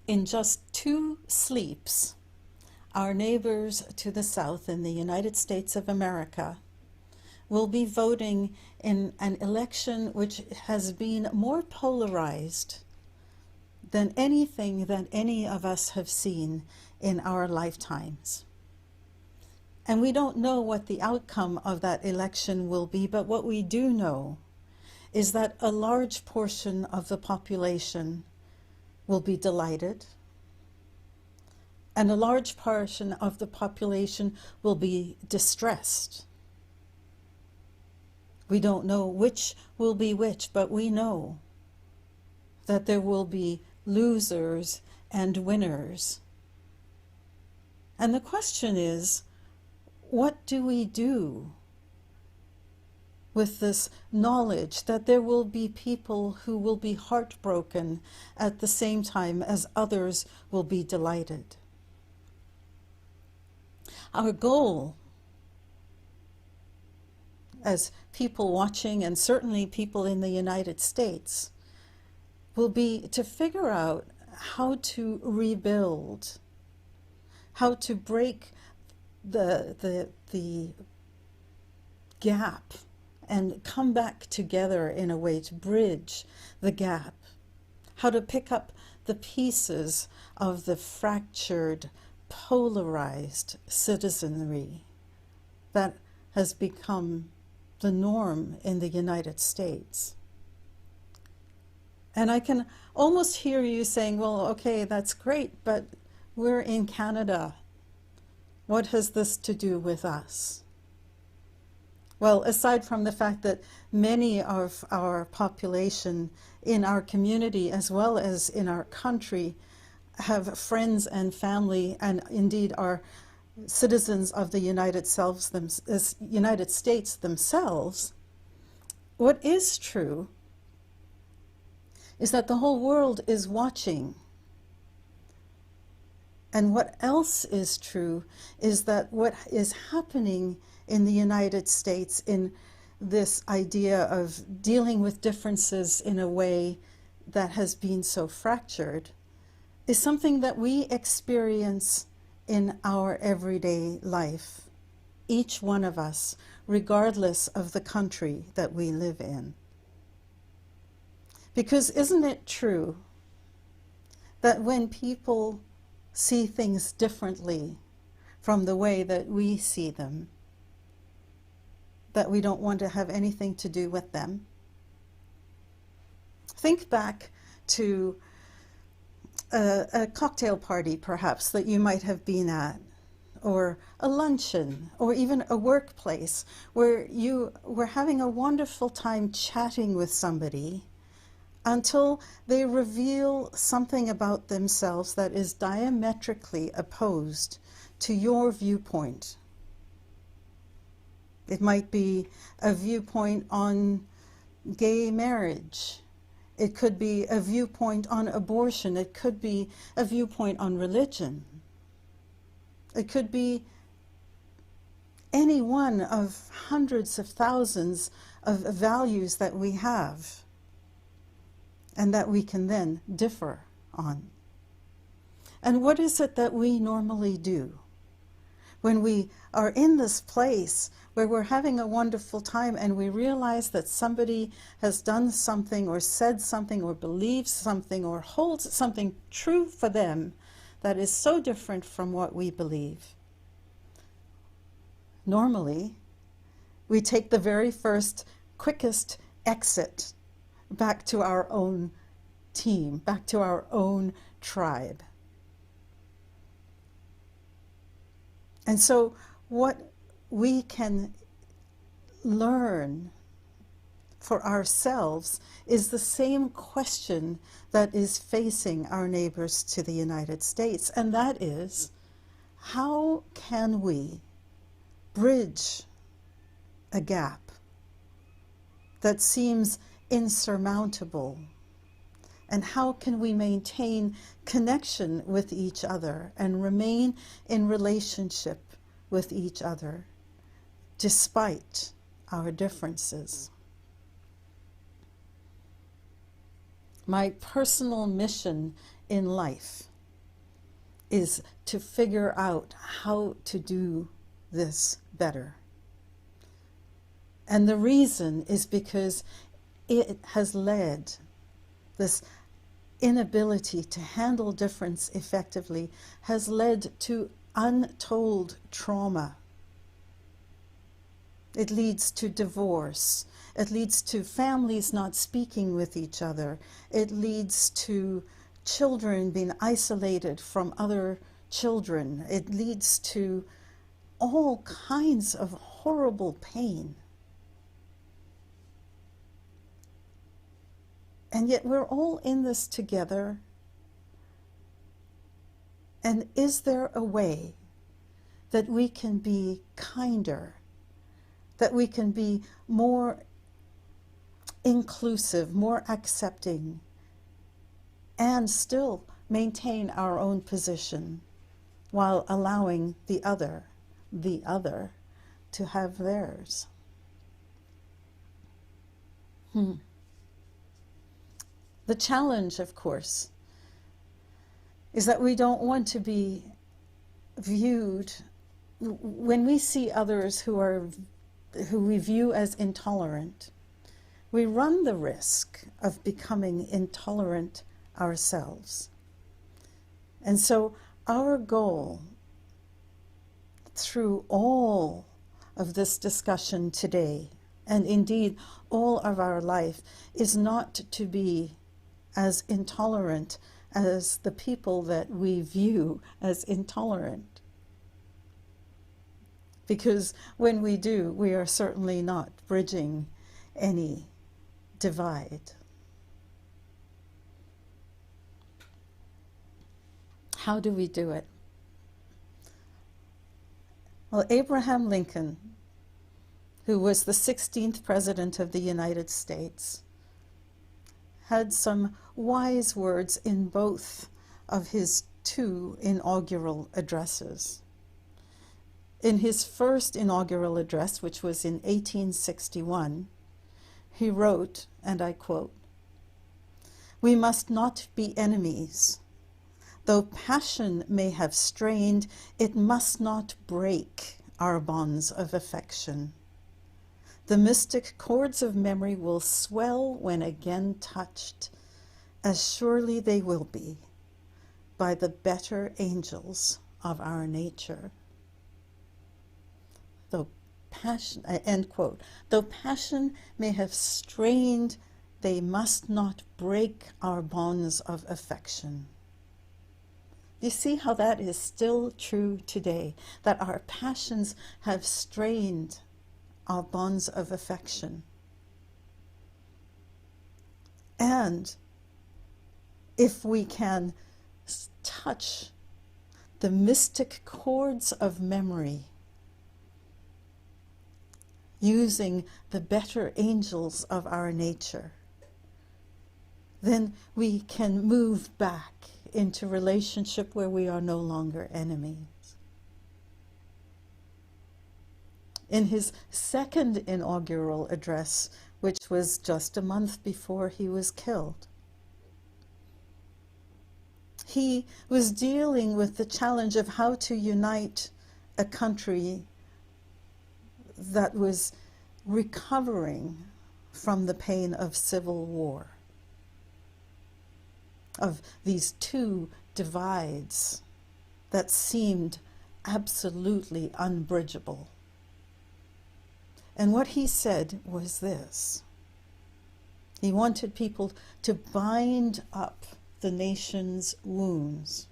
In just 2 sleeps, our neighbors to the south in the United States of America will be voting in an election which has been more polarized than anything that any of us have seen in our lifetimes. And we don't know what the outcome of that election will be, but what we do know is that a large portion of the population will be delighted, and a large portion of the population will be distressed. We don't know which will be which, but we know that there will be losers and winners. And the question is, what do we do with this knowledge that there will be people who will be heartbroken at the same time as others will be delighted? Our goal as people watching, and certainly people in the United States, will be to figure out how to rebuild, how to break the gap and come back together in a way to bridge the gap, how to pick up the pieces of the fractured, polarized citizenry that has become the norm in the United States. And I can almost hear you saying, well, okay, that's great, but we're in Canada. What has this to do with us? Well, aside from the fact that many of our population in our community as well as in our country have friends and family and indeed are citizens of the United States themselves, what is true is that the whole world is watching. And what else is true is that what is happening in the United States in this idea of dealing with differences in a way that has been so fractured is something that we experience in our everyday life, each one of us, regardless of the country that we live in. Because isn't it true that when people see things differently from the way that we see them, that we don't want to have anything to do with them? Think back to a cocktail party, perhaps, that you might have been at, or a luncheon, or even a workplace where you were having a wonderful time chatting with somebody until they reveal something about themselves that is diametrically opposed to your viewpoint. It might be a viewpoint on gay marriage. It could be a viewpoint on abortion. It could be a viewpoint on religion. It could be any one of hundreds of thousands of values that we have and that we can then differ on. And what is it that we normally do when we are in this place where we're having a wonderful time and we realize that somebody has done something or said something or believes something or holds something true for them that is so different from what we believe? Normally, we take the very first, quickest exit back to our own team, back to our own tribe. And so what we can learn for ourselves is the same question that is facing our neighbors to the United States, and that is, how can we bridge a gap that seems insurmountable? And how can we maintain connection with each other and remain in relationship with each other despite our differences? My personal mission in life is to figure out how to do this better. And the reason is because it has led, this inability to handle difference effectively has led to untold trauma. It leads to divorce. It leads to families not speaking with each other. It leads to children being isolated from other children. It leads to all kinds of horrible pain. And yet we're all in this together. And is there a way that we can be kinder, that we can be more inclusive, more accepting, and still maintain our own position while allowing the other to have theirs? The challenge, of course, is that we don't want to be viewed, when we see others who we view as intolerant, we run the risk of becoming intolerant ourselves. And so our goal through all of this discussion today, and indeed all of our life, is not to be as intolerant as the people that we view as intolerant. Because when we do, we are certainly not bridging any divide. How do we do it? Well, Abraham Lincoln, who was the 16th President of the United States, had some wise words in both of his two inaugural addresses. In his first inaugural address, which was in 1861, he wrote, and I quote, "We must not be enemies. Though passion may have strained, it must not break our bonds of affection. The mystic chords of memory will swell when again touched, as surely they will be, by the better angels of our nature." Though passion, end quote, though passion may have strained, they must not break our bonds of affection. You see how that is still true today, that our passions have strained our bonds of affection. And if we can touch the mystic chords of memory, using the better angels of our nature, then we can move back into relationship where we are no longer enemies. In his second inaugural address, which was just a month before he was killed, he was dealing with the challenge of how to unite a country that was recovering from the pain of civil war, of these two divides that seemed absolutely unbridgeable. And what he said was this: he wanted people to bind up the nation's wounds.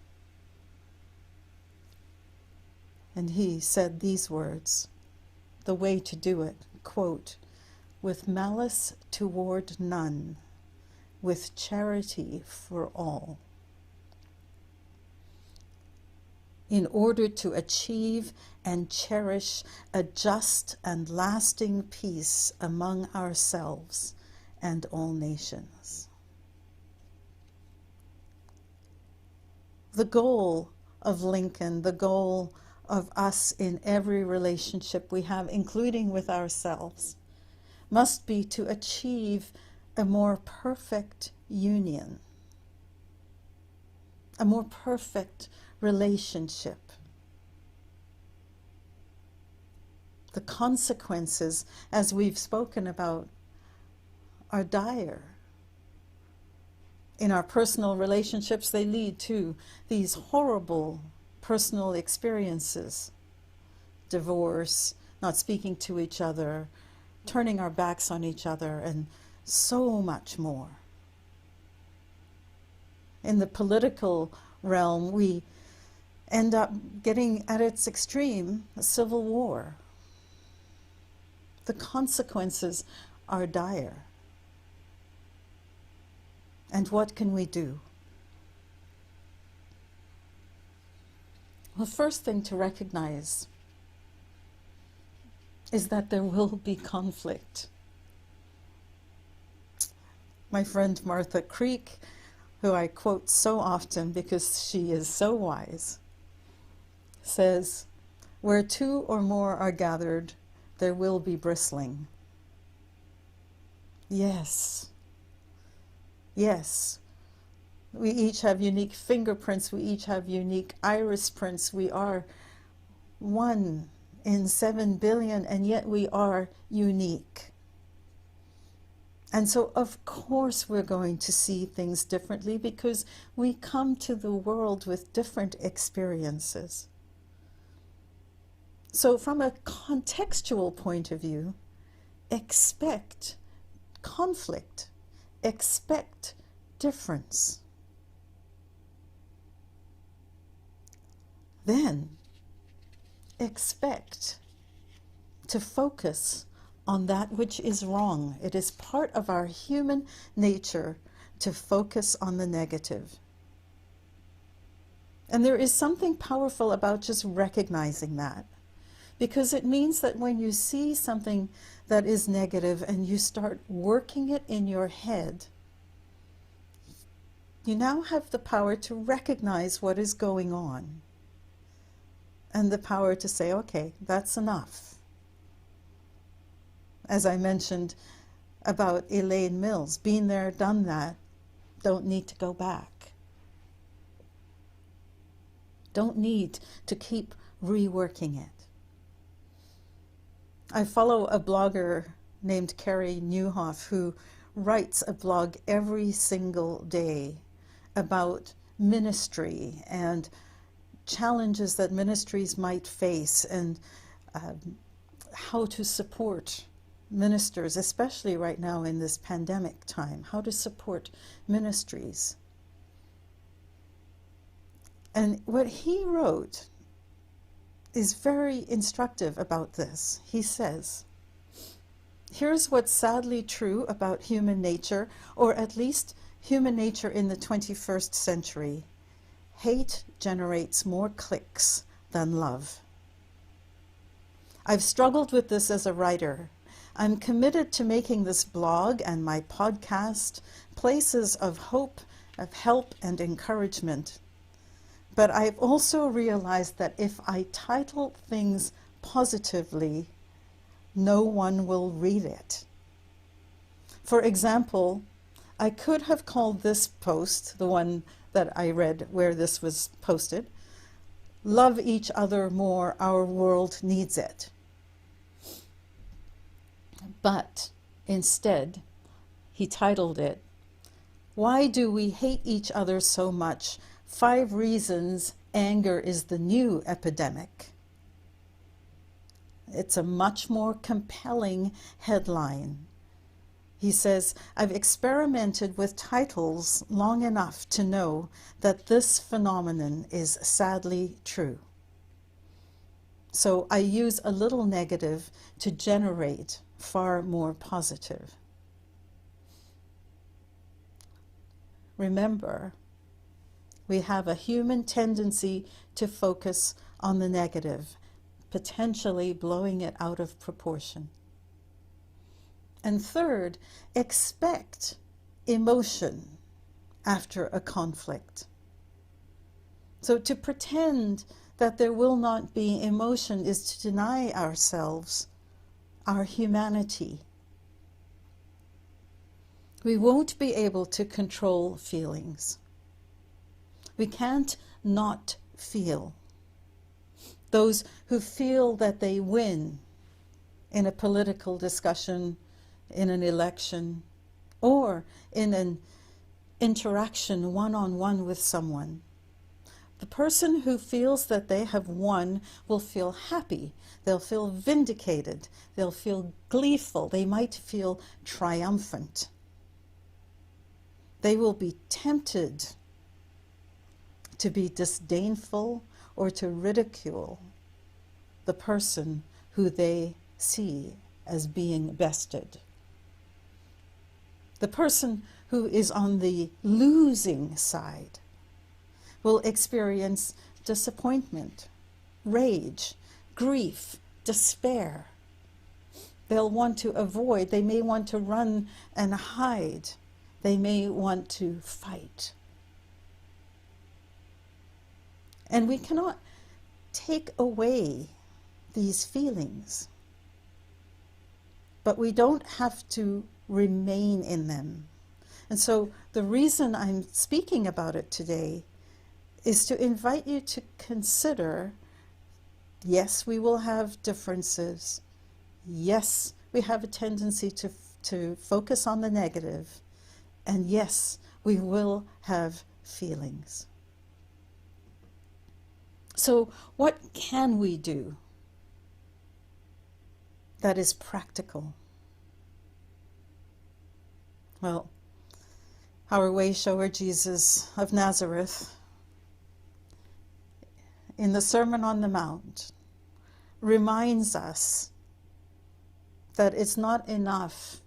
And he said these words, the way to do it, quote, "with malice toward none, with charity for all, in order to achieve and cherish a just and lasting peace among ourselves and all nations." The goal of Lincoln, the goal of us in every relationship we have, including with ourselves, must be to achieve a more perfect union, a more perfect relationship. The consequences, as we've spoken about, are dire. In our personal relationships, they lead to these horrible personal experiences. Divorce, not speaking to each other, turning our backs on each other, and so much more. In the political realm, we end up getting at its extreme, a civil war. The consequences are dire. And what can we do? Well, first thing to recognize is that there will be conflict. My friend Martha Creek, who I quote so often because she is so wise, says, "Where two or more are gathered, there will be bristling." Yes. Yes. We each have unique fingerprints. We each have unique iris prints. We are 1 in 7 billion, and yet we are unique. And so, of course, we're going to see things differently because we come to the world with different experiences. So from a contextual point of view, expect conflict, expect difference. Then expect to focus on that which is wrong. It is part of our human nature to focus on the negative. And there is something powerful about just recognizing that, because it means that when you see something that is negative and you start working it in your head, you now have the power to recognize what is going on and the power to say, okay, that's enough. As I mentioned about Elaine Mills, been there, done that, don't need to go back. Don't need to keep reworking it. I follow a blogger named Carrie Newhoff who writes a blog every single day about ministry and challenges that ministries might face and how to support ministers, especially right now in this pandemic time, how to support ministries. And what he wrote is very instructive about this. He says, here's what's sadly true about human nature, or at least human nature in the 21st century. Hate generates more clicks than love. I've struggled with this as a writer. I'm committed to making this blog and my podcast places of hope, of help, and encouragement. But I've also realized that if I title things positively, no one will read it. For example, I could have called this post, the one that I read where this was posted, "Love each other more, our world needs it." But instead, he titled it, "Why do we hate each other so much? 5 reasons anger is the new epidemic." It's a much more compelling headline. He says, "I've experimented with titles long enough to know that this phenomenon is sadly true. So I use a little negative to generate far more positive." Remember, we have a human tendency to focus on the negative, potentially blowing it out of proportion. And third, expect emotion after a conflict. So to pretend that there will not be emotion is to deny ourselves our humanity. We won't be able to control feelings. We can't not feel. Those who feel that they win in a political discussion, in an election, or in an interaction one-on-one with someone. The person who feels that they have won will feel happy. They'll feel vindicated. They'll feel gleeful. They might feel triumphant. They will be tempted to be disdainful or to ridicule the person who they see as being bested. The person who is on the losing side will experience disappointment, rage, grief, despair. They'll want to avoid, they may want to run and hide. They may want to fight. And we cannot take away these feelings, but we don't have to remain in them. And so the reason I'm speaking about it today is to invite you to consider, yes, we will have differences. Yes, we have a tendency to focus on the negative. And yes, we will have feelings. So what can we do that is practical? Well, our way shower Jesus of Nazareth, in the Sermon on the Mount, reminds us that it's not enough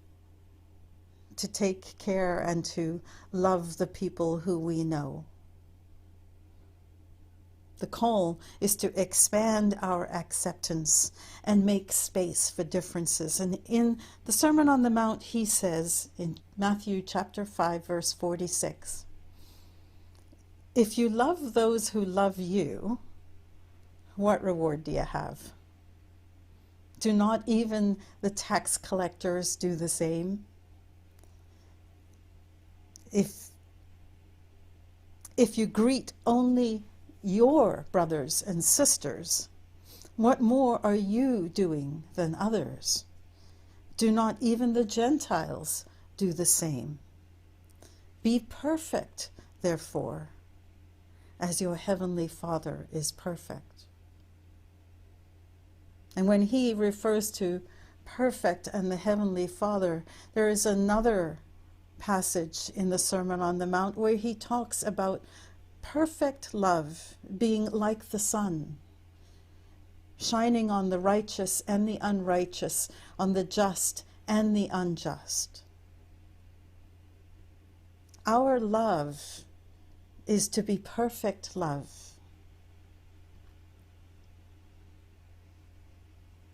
to take care and to love the people who we know. The call is to expand our acceptance and make space for differences. And in the Sermon on the Mount, he says in Matthew chapter 5, verse 46, if you love those who love you, what reward do you have? Do not even the tax collectors do the same? If you greet only your brothers and sisters, what more are you doing than others? Do not even the Gentiles do the same? Be perfect, therefore, as your heavenly Father is perfect. And when he refers to perfect and the heavenly Father, there is another passage in the Sermon on the Mount where he talks about perfect love being like the sun, shining on the righteous and the unrighteous, on the just and the unjust. Our love is to be perfect love.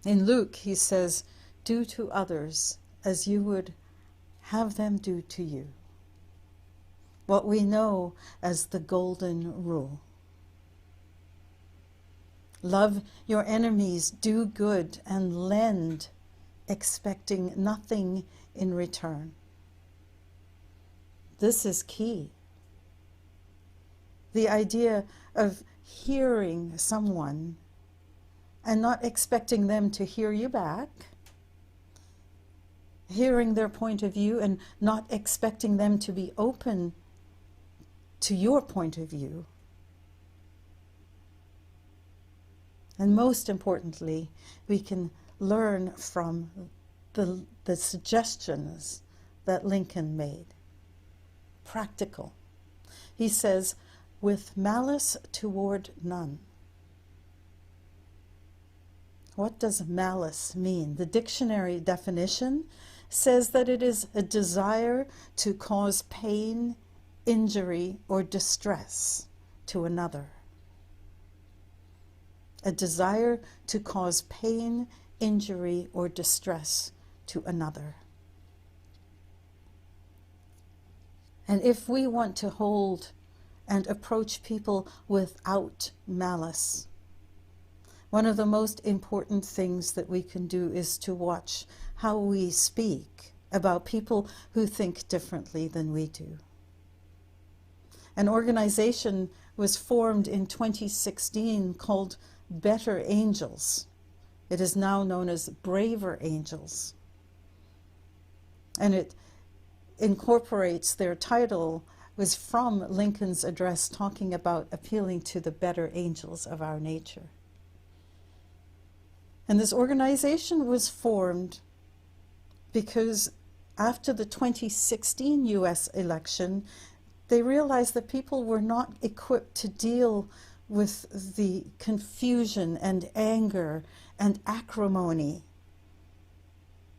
In Luke, he says, do to others as you would have them do to you. What we know as the golden rule. Love your enemies, do good, and lend, expecting nothing in return. This is key. The idea of hearing someone and not expecting them to hear you back, hearing their point of view and not expecting them to be open to your point of view. And most importantly, we can learn from the suggestions that Lincoln made. Practical. He says, with malice toward none. What does malice mean? The dictionary definition says that it is a desire to cause pain, injury, or distress to another. A desire to cause pain, injury, or distress to another. And if we want to hold and approach people without malice, one of the most important things that we can do is to watch how we speak about people who think differently than we do. An organization was formed in 2016 called Better Angels. It is now known as Braver Angels. And it incorporates, their title was from Lincoln's address talking about appealing to the better angels of our nature. And this organization was formed because after the 2016 US election, they realized that people were not equipped to deal with the confusion and anger and acrimony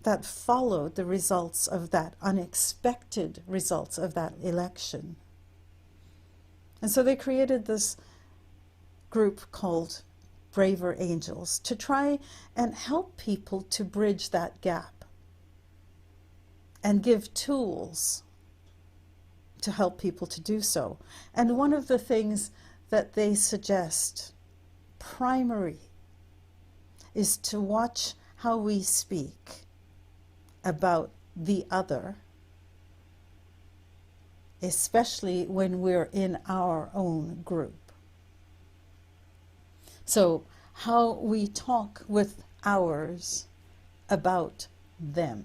that followed the results of that, unexpected results of that election. And so they created this group called Braver Angels to try and help people to bridge that gap and give tools to help people to do so. And one of the things that they suggest, primary, is to watch how we speak about the other, especially when we're in our own group. So how we talk with ours about them.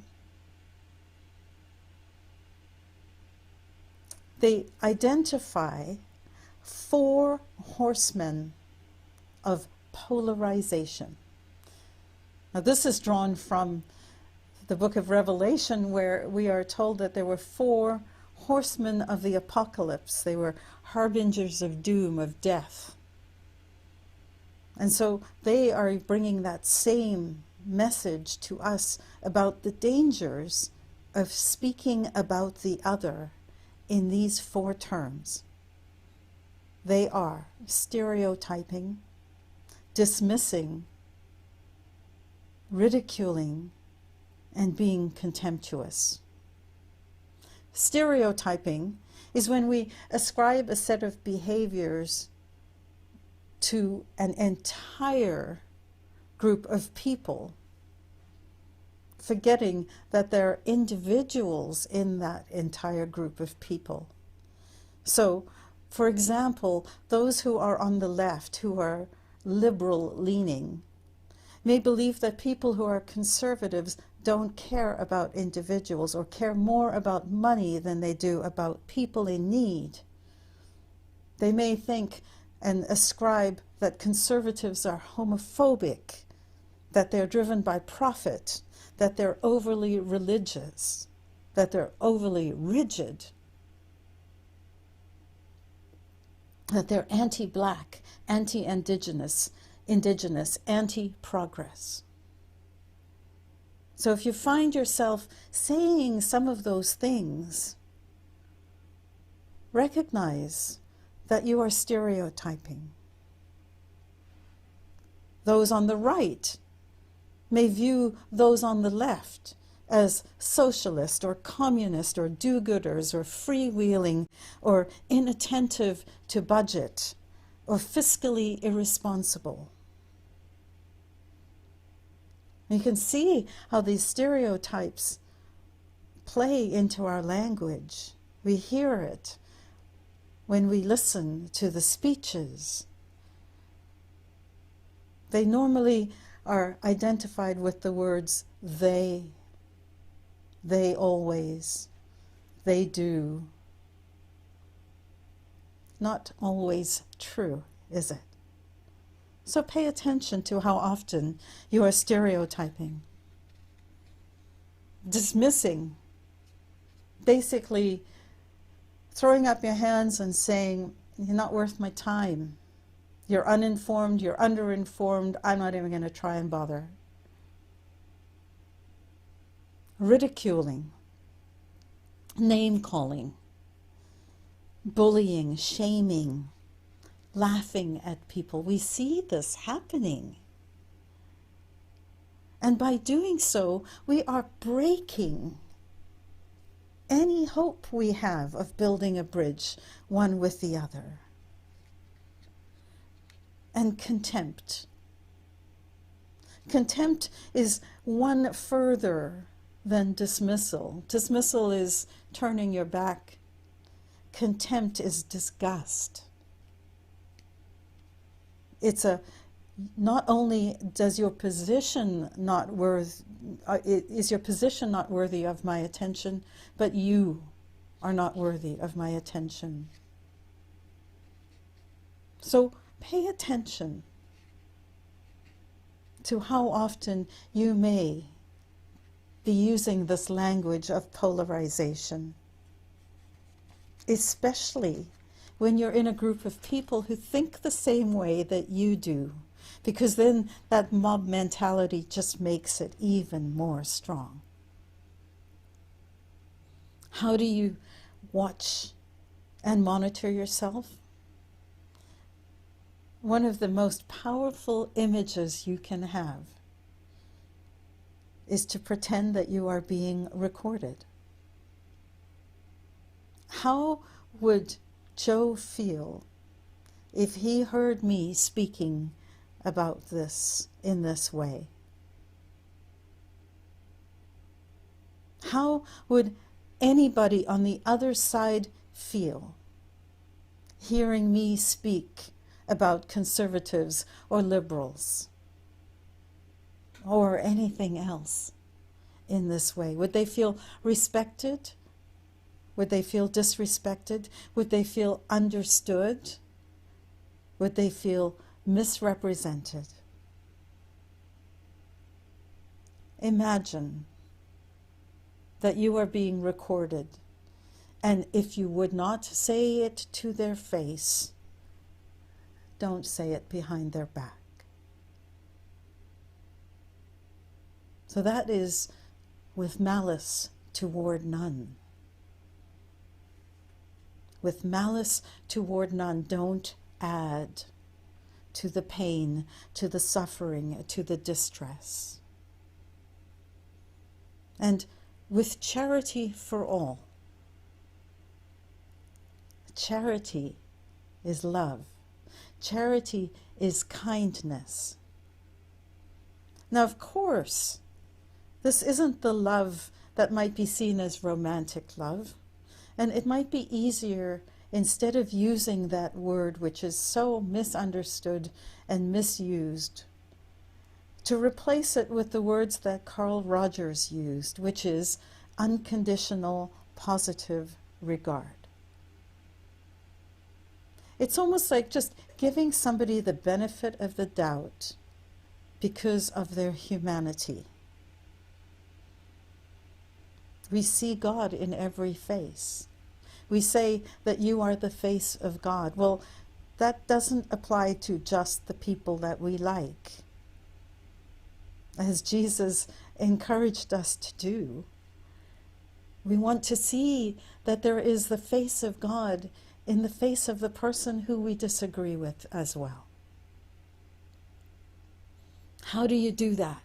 They identify 4 horsemen of polarization. Now this is drawn from the book of Revelation, where we are told that there were 4 horsemen of the apocalypse. They were harbingers of doom, of death. And so they are bringing that same message to us about the dangers of speaking about the other in these 4 terms. They are stereotyping, dismissing, ridiculing, and being contemptuous. Stereotyping is when we ascribe a set of behaviors to an entire group of people, forgetting that there are individuals in that entire group of people. So, for example, those who are on the left, who are liberal-leaning, may believe that people who are conservatives don't care about individuals or care more about money than they do about people in need. They may think and ascribe that conservatives are homophobic, that they're driven by profit, that they're overly religious, that they're overly rigid, that they're anti-black, anti-indigenous, anti-progress. So if you find yourself saying some of those things, recognize that you are stereotyping. Those on the right may view those on the left as socialist or communist or do-gooders or freewheeling or inattentive to budget or fiscally irresponsible. You can see how these stereotypes play into our language. We hear it when we listen to the speeches. They normally are identified with the words they always, they do. Not always true, is it? So pay attention to how often you are stereotyping. Dismissing, basically throwing up your hands and saying, you're not worth my time. You're uninformed, you're underinformed, I'm not even going to try and bother. Ridiculing, name-calling, bullying, shaming, laughing at people. We see this happening. And by doing so, we are breaking any hope we have of building a bridge, one with the other. And contempt. Contempt is one further than dismissal. Dismissal is turning your back. Contempt is disgust. It's a, not only does your position not is your position not worthy of my attention, but you are not worthy of my attention. So pay attention to how often you may be using this language of polarization, especially when you're in a group of people who think the same way that you do, because then that mob mentality just makes it even more strong. How do you watch and monitor yourself? One of the most powerful images you can have is to pretend that you are being recorded. How would Joe feel if he heard me speaking about this in this way? How would anybody on the other side feel hearing me speak about conservatives or liberals or anything else in this way? Would they feel respected? Would they feel disrespected? Would they feel understood? Would they feel misrepresented? Imagine that you are being recorded, and if you would not say it to their face, don't say it behind their back. So that is with malice toward none. With malice toward none, don't add to the pain, to the suffering, to the distress. And with charity for all. Charity is love. Charity is kindness. Now, of course, this isn't the love that might be seen as romantic love. And it might be easier, instead of using that word which is so misunderstood and misused, to replace it with the words that Carl Rogers used, which is unconditional positive regard. It's almost like just giving somebody the benefit of the doubt because of their humanity. We see God in every face. We say that you are the face of God. Well, that doesn't apply to just the people that we like, as Jesus encouraged us to do. We want to see that there is the face of God in the face of the person who we disagree with as well. How do you do that?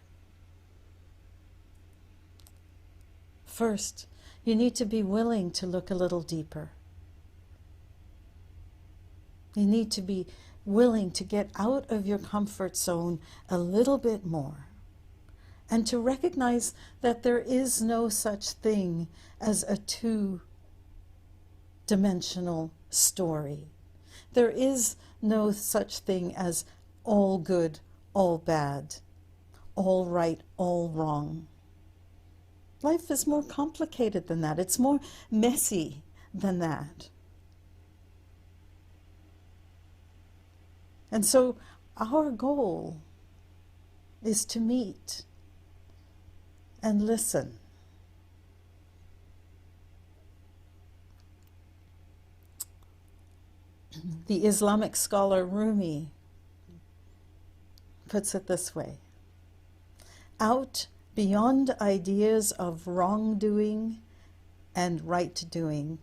First, you need to be willing to look a little deeper. You need to be willing to get out of your comfort zone a little bit more, and to recognize that there is no such thing as a two-dimensional story. There is no such thing as all good, all bad, all right, all wrong. Life is more complicated than that. It's more messy than that. And so our goal is to meet and listen. The Islamic scholar Rumi puts it this way: out beyond ideas of wrongdoing and right doing,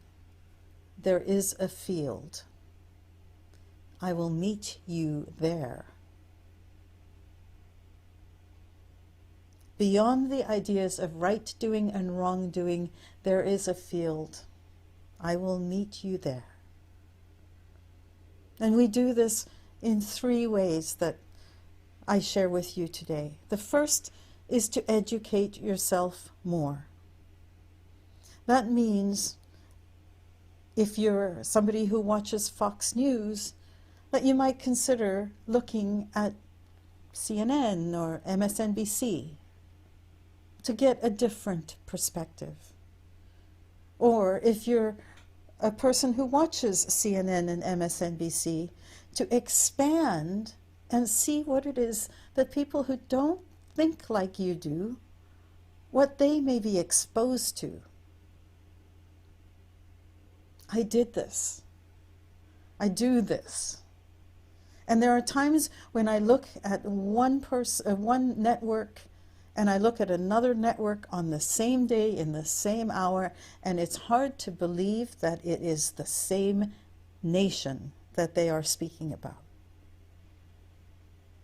there is a field. I will meet you there. Beyond the ideas of right doing and wrongdoing, there is a field. I will meet you there. And we do this in 3 ways that I share with you today. The first is to educate yourself more. That means if you're somebody who watches Fox News, that you might consider looking at CNN or MSNBC to get a different perspective. Or if you're a person who watches CNN and MSNBC, to expand and see what it is that people who don't think like you do, what they may be exposed to. I did this. I do this. And there are times when I look at one network, and I look at another network on the same day, in the same hour, and it's hard to believe that it is the same nation that they are speaking about.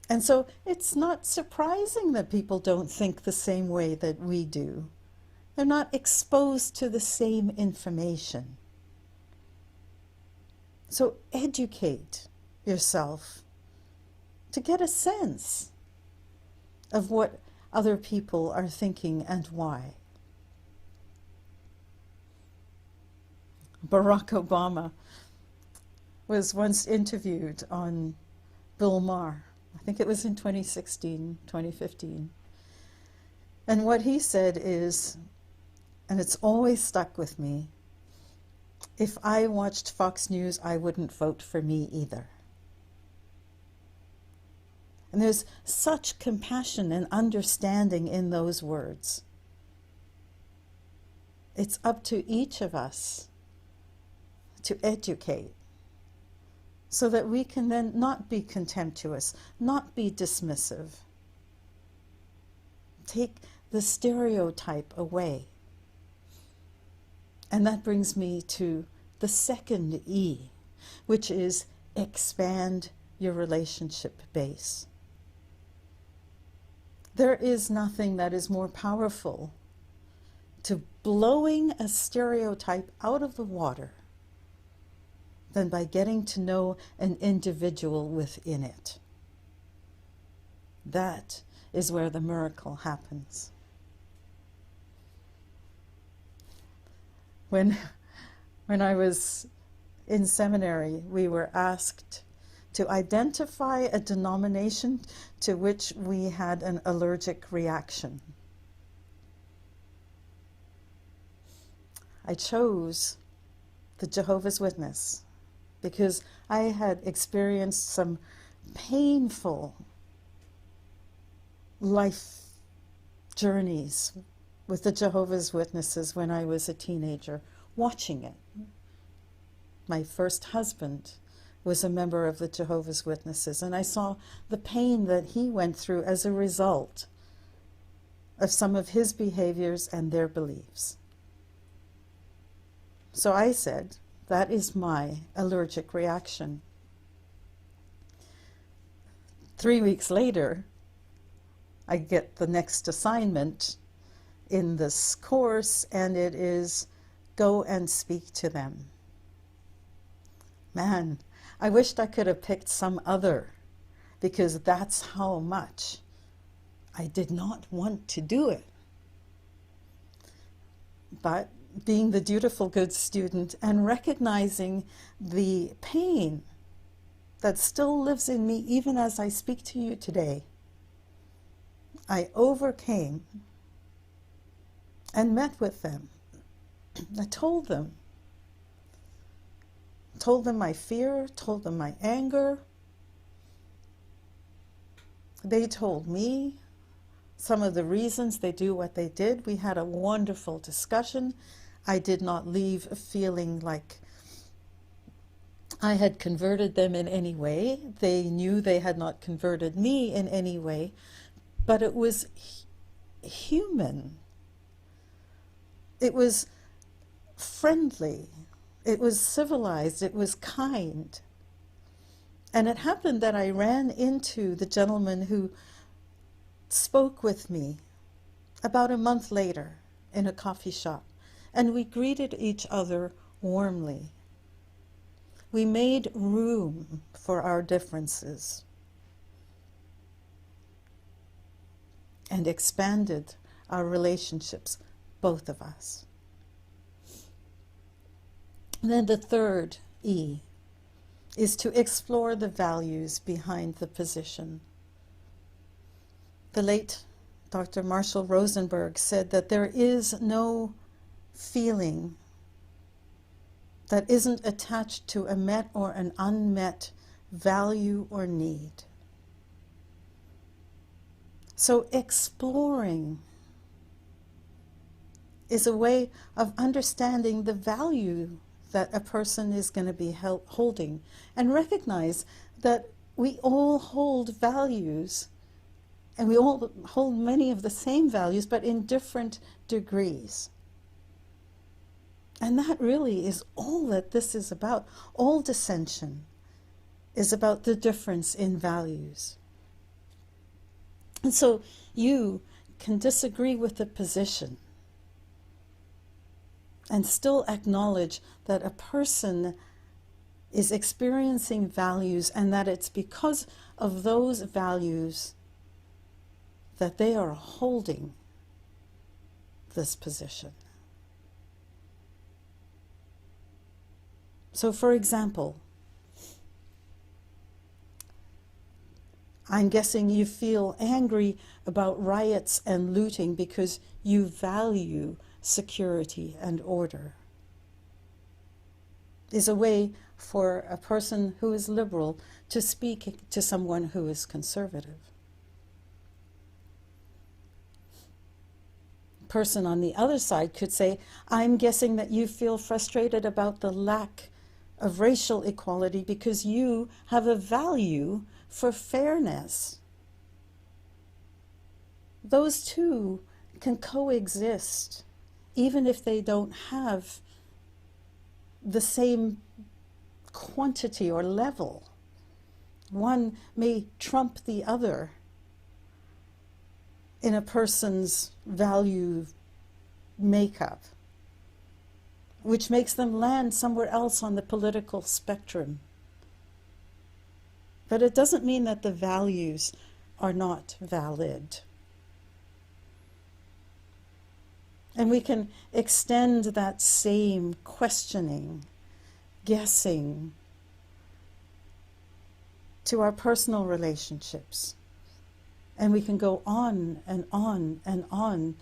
And so it's not surprising that people don't think the same way that we do. They're not exposed to the same information. So educate yourself to get a sense of what other people are thinking and why. Barack Obama was once interviewed on Bill Maher. I think it was in 2016, 2015. And what he said is, and it's always stuck with me, if I watched Fox News, I wouldn't vote for me either. And there's such compassion and understanding in those words. It's up to each of us to educate so that we can then not be contemptuous, not be dismissive. Take the stereotype away. And that brings me to the second E, which is expand your relationship base. There is nothing that is more powerful to blowing a stereotype out of the water than by getting to know an individual within it. That is where the miracle happens. When I was in seminary, we were asked to identify a denomination to which we had an allergic reaction. I chose the Jehovah's Witness because I had experienced some painful life journeys with the Jehovah's Witnesses when I was a teenager, watching it. My first husband was a member of the Jehovah's Witnesses, and I saw the pain that he went through as a result of some of his behaviors and their beliefs. So I said, that is my allergic reaction. 3 weeks later, I get the next assignment in this course, and it is go and speak to them. Man, I wished I could have picked some other, because that's how much I did not want to do it. But being the dutiful good student and recognizing the pain that still lives in me even as I speak to you today, I overcame and met with them. I told them my fear, told them my anger. They told me some of the reasons they do what they did. We had a wonderful discussion. I did not leave feeling like I had converted them in any way. They knew they had not converted me in any way, but it was human. It was friendly. It was civilized. It was kind. And it happened that I ran into the gentleman who spoke with me about a month later in a coffee shop, and we greeted each other warmly. We made room for our differences and expanded our relationships, both of us. And then the third E is to explore the values behind the position. The late Dr. Marshall Rosenberg said that there is no feeling that isn't attached to a met or an unmet value or need. So exploring is a way of understanding the value that a person is going to be holding, and recognize that we all hold values, and we all hold many of the same values, but in different degrees. And that really is all that this is about. All dissension is about the difference in values. And so you can disagree with the position and still acknowledge that a person is experiencing values, and that it's because of those values that they are holding this position. So, for example, I'm guessing you feel angry about riots and looting because you value security and order. Is a way for a person who is liberal to speak to someone who is conservative. Person on the other side could say, I'm guessing that you feel frustrated about the lack of racial equality because you have a value for fairness. Those two can coexist, even if they don't have the same quantity or level. One may trump the other in a person's value makeup, which makes them land somewhere else on the political spectrum. But it doesn't mean that the values are not valid. And we can extend that same questioning, guessing, to our personal relationships. And we can go on and on and on,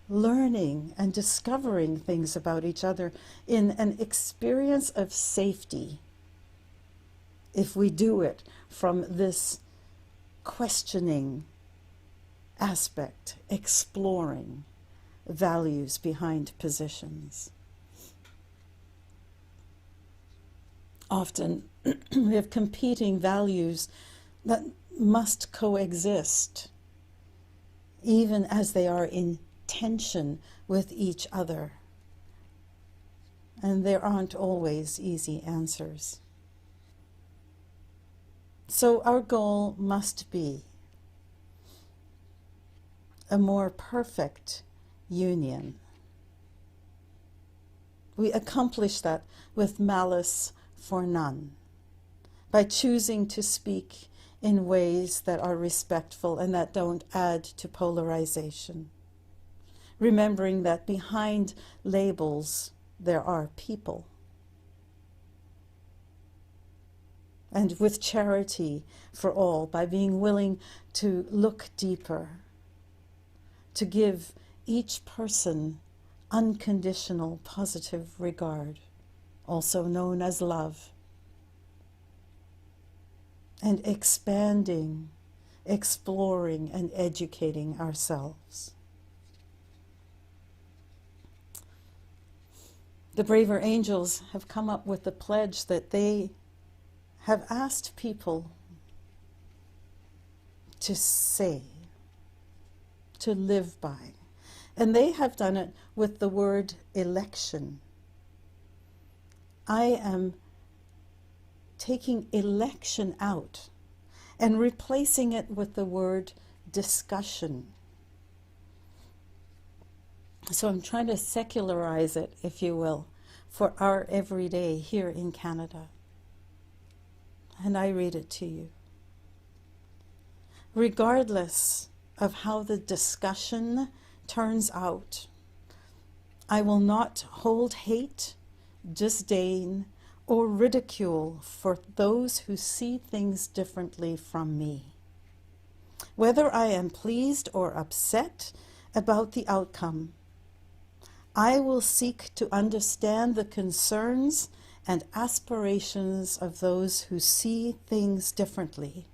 learning and discovering things about each other in an experience of safety, if we do it from this questioning aspect, exploring values behind positions. Often we have competing values that must coexist, even as they are in tension with each other. And there aren't always easy answers. So our goal must be a more perfect union. We accomplish that with malice for none, by choosing to speak in ways that are respectful and that don't add to polarization. Remembering that behind labels there are people. And with charity for all, by being willing to look deeper, to give each person unconditional positive regard, also known as love, and expanding, exploring, and educating ourselves. The braver angels have come up with the pledge that they have asked people to say, to live by. And they have done it with the word election. I am taking election out and replacing it with the word discussion. So I'm trying to secularize it, if you will, for our everyday here in Canada. And I read it to you. Regardless of how the discussion turns out, I will not hold hate, disdain, or ridicule for those who see things differently from me. Whether I am pleased or upset about the outcome, I will seek to understand the concerns and aspirations of those who see things differently.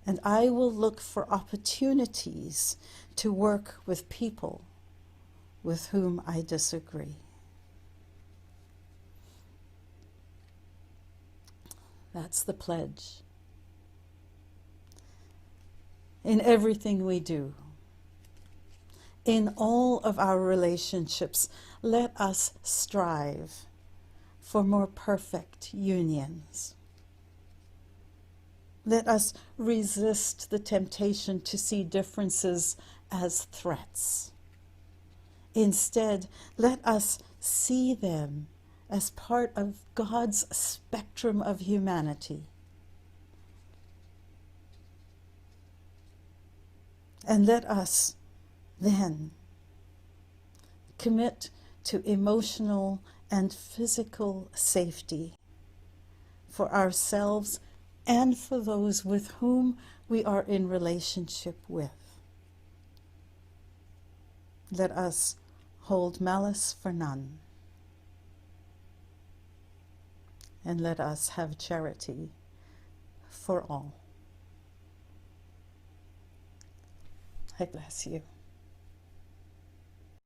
And I will look for opportunities to work with people with whom I disagree. That's the pledge. In everything we do, in all of our relationships, let us strive for more perfect unions. Let us resist the temptation to see differences as threats. Instead, let us see them as part of God's spectrum of humanity. And let us then commit to emotional and physical safety for ourselves and for those with whom we are in relationship with. Let us hold malice for none, and let us have charity for all. I bless you.